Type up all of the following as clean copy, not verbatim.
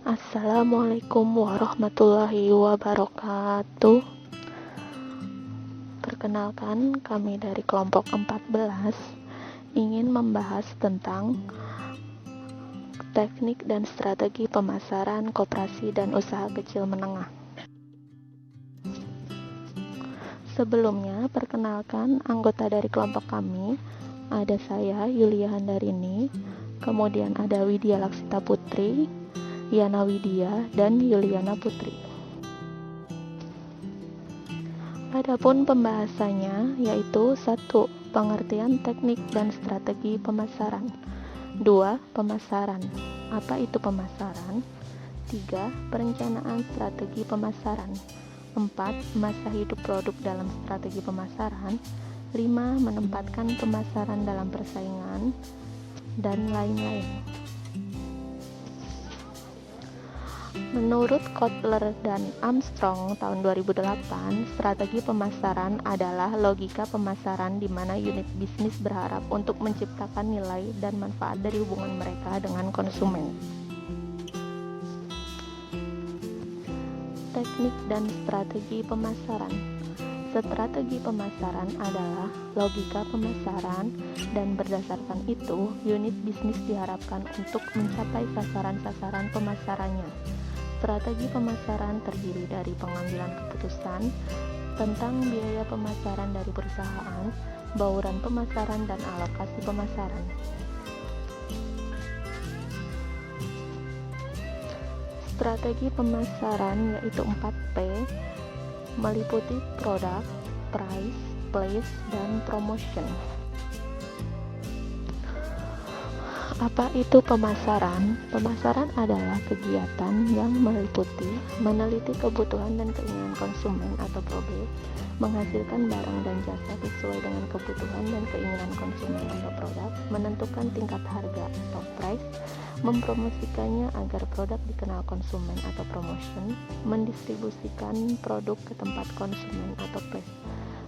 Assalamualaikum warahmatullahi wabarakatuh. Perkenalkan, kami dari kelompok 14 ingin membahas tentang teknik dan strategi pemasaran koperasi dan usaha kecil menengah. Sebelumnya, perkenalkan anggota dari kelompok kami. Ada saya, Yulia Handarini, kemudian ada Widya Laksita Putri, Yana Widya, dan Yuliana Putri. Adapun pembahasannya yaitu 1. Pengertian teknik dan strategi pemasaran. 2. Pemasaran. Apa itu pemasaran? 3. Perencanaan strategi pemasaran. 4. Masa hidup produk dalam strategi pemasaran. 5. Menempatkan pemasaran dalam persaingan, dan lain-lain. Menurut Kotler dan Armstrong tahun 2008, strategi pemasaran adalah logika pemasaran di mana unit bisnis berharap untuk menciptakan nilai dan manfaat dari hubungan mereka dengan konsumen. Teknik dan strategi pemasaran. Strategi pemasaran adalah logika pemasaran, dan berdasarkan itu, unit bisnis diharapkan untuk mencapai sasaran-sasaran pemasarannya. Strategi pemasaran terdiri dari pengambilan keputusan tentang biaya pemasaran dari perusahaan, bauran pemasaran, dan alokasi pemasaran. Strategi pemasaran yaitu 4P, meliputi produk, price, place, dan promotion. Apa itu pemasaran? Pemasaran adalah kegiatan yang meliputi meneliti kebutuhan dan keinginan konsumen atau publik, menghasilkan barang dan jasa sesuai dengan kebutuhan dan keinginan konsumen atau produk, menentukan tingkat harga atau price, mempromosikannya agar produk dikenal konsumen atau promotion, mendistribusikan produk ke tempat konsumen atau place.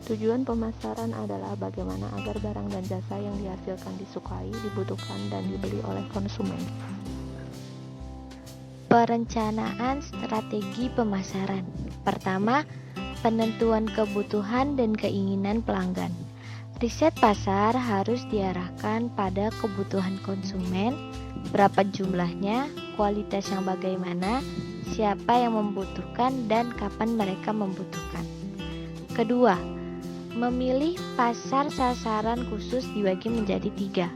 Tujuan pemasaran adalah bagaimana agar barang dan jasa yang dihasilkan disukai, dibutuhkan, dan dibeli oleh konsumen. Perencanaan strategi pemasaran. Pertama, penentuan kebutuhan dan keinginan pelanggan. Riset pasar harus diarahkan pada kebutuhan konsumen, berapa jumlahnya, kualitas yang bagaimana, siapa yang membutuhkan, dan kapan mereka membutuhkan. Kedua, memilih pasar sasaran khusus dibagi menjadi 3.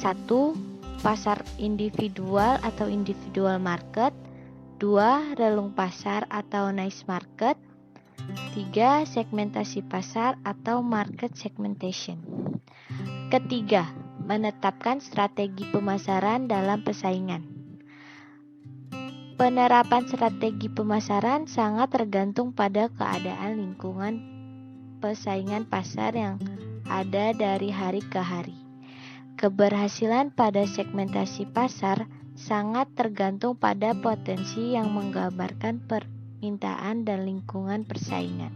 1. Pasar individual atau individual market. 2. Relung pasar atau niche market. 3. Segmentasi pasar atau market segmentation. Ketiga, menetapkan strategi pemasaran dalam persaingan. Penerapan strategi pemasaran sangat tergantung pada keadaan lingkungan persaingan pasar yang ada dari hari ke hari. Keberhasilan pada segmentasi pasar sangat tergantung pada potensi yang menggambarkan permintaan dan lingkungan persaingan.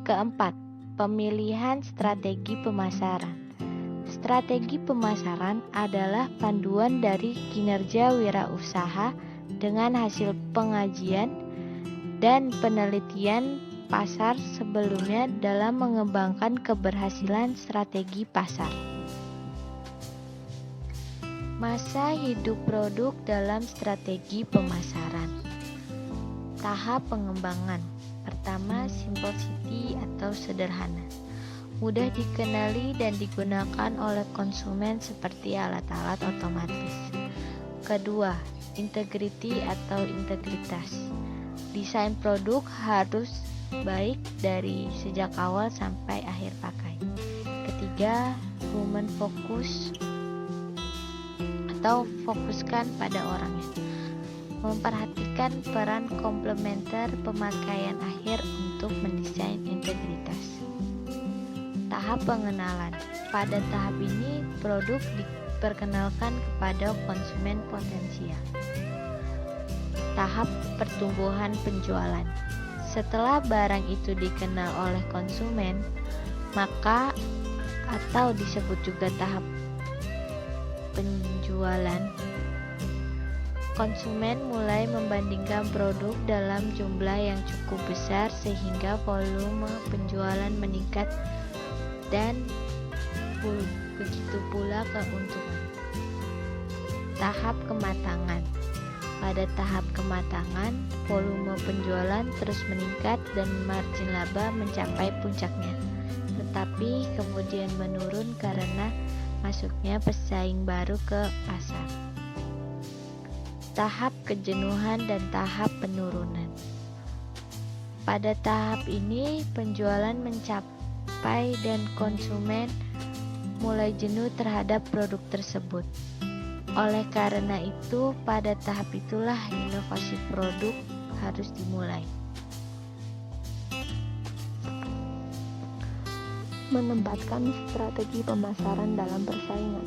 Keempat, pemilihan strategi pemasaran. Strategi pemasaran adalah panduan dari kinerja wirausaha dengan hasil pengajian dan penelitian pasar sebelumnya dalam mengembangkan keberhasilan strategi pasar. Masa hidup produk dalam strategi pemasaran. Tahap pengembangan. Pertama, simplicity atau sederhana. Mudah dikenali dan digunakan oleh konsumen seperti alat-alat otomatis. Kedua, integrity atau integritas. Desain produk harus baik dari sejak awal sampai akhir pakai. Ketiga, human focus atau fokuskan pada orangnya. Memperhatikan peran komplementer pemakaian akhir untuk mendesain integritas. Tahap pengenalan. Pada tahap ini, produk diperkenalkan kepada konsumen potensial. Tahap pertumbuhan penjualan. Setelah barang itu dikenal oleh konsumen, maka atau disebut juga tahap penjualan, konsumen mulai membandingkan produk dalam jumlah yang cukup besar sehingga volume penjualan meningkat dan begitu pula keuntungan. Tahap kematangan. Pada tahap kematangan, volume penjualan terus meningkat dan margin laba mencapai puncaknya, tetapi kemudian menurun karena masuknya pesaing baru ke pasar. Tahap kejenuhan dan tahap penurunan. Pada tahap ini, penjualan mencapai dan konsumen mulai jenuh terhadap produk tersebut. Oleh karena itu, pada tahap itulah inovasi produk harus dimulai. Menempatkan strategi pemasaran dalam persaingan.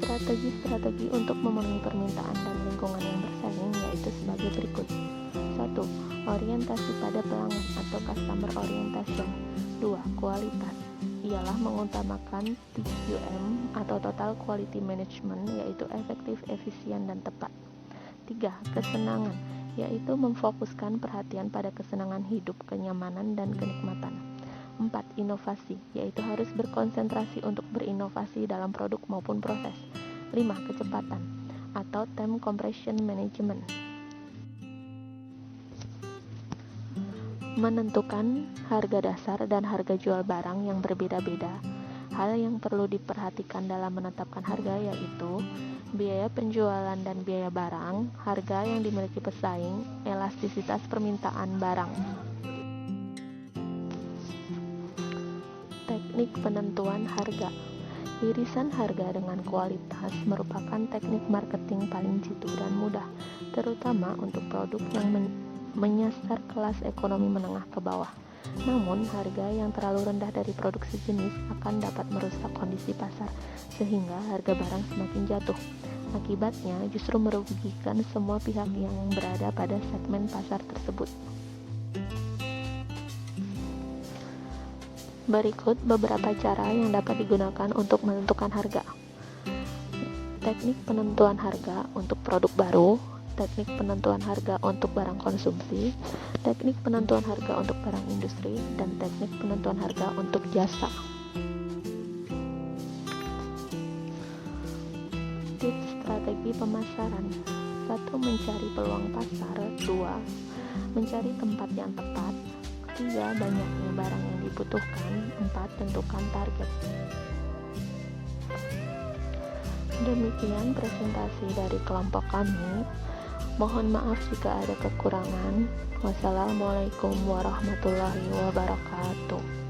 Strategi-strategi untuk memenuhi permintaan dan lingkungan yang bersaing yaitu sebagai berikut. 1. Orientasi pada pelanggan atau customer orientation. 2. Kualitas, ialah mengutamakan TQM atau Total Quality Management, yaitu efektif, efisien, dan tepat. 3. Kesenangan, yaitu memfokuskan perhatian pada kesenangan hidup, kenyamanan, dan kenikmatan. 4. Inovasi, yaitu harus berkonsentrasi untuk berinovasi dalam produk maupun proses. 5. Kecepatan, atau Time Compression Management. Menentukan harga dasar dan harga jual barang yang berbeda-beda. Hal yang perlu diperhatikan dalam menetapkan harga yaitu biaya penjualan dan biaya barang, harga yang dimiliki pesaing, elastisitas permintaan barang. Teknik penentuan harga. Irisan harga dengan kualitas merupakan teknik marketing paling jitu dan mudah, terutama untuk produk yang menyasar kelas ekonomi menengah ke bawah. Namun, harga yang terlalu rendah dari produk sejenis akan dapat merusak kondisi pasar, sehingga harga barang semakin jatuh. Akibatnya, justru merugikan semua pihak yang berada pada segmen pasar tersebut. Berikut beberapa cara yang dapat digunakan untuk menentukan harga. Teknik penentuan harga untuk produk baru, teknik penentuan harga untuk barang konsumsi, teknik penentuan harga untuk barang industri, dan teknik penentuan harga untuk jasa. Tips strategi pemasaran. 1. Mencari peluang pasar. 2. Mencari tempat yang tepat. 3. Banyaknya barang yang dibutuhkan. 4. Tentukan target. Demikian presentasi dari kelompok kami. Mohon maaf jika ada kekurangan. Wassalamualaikum warahmatullahi wabarakatuh.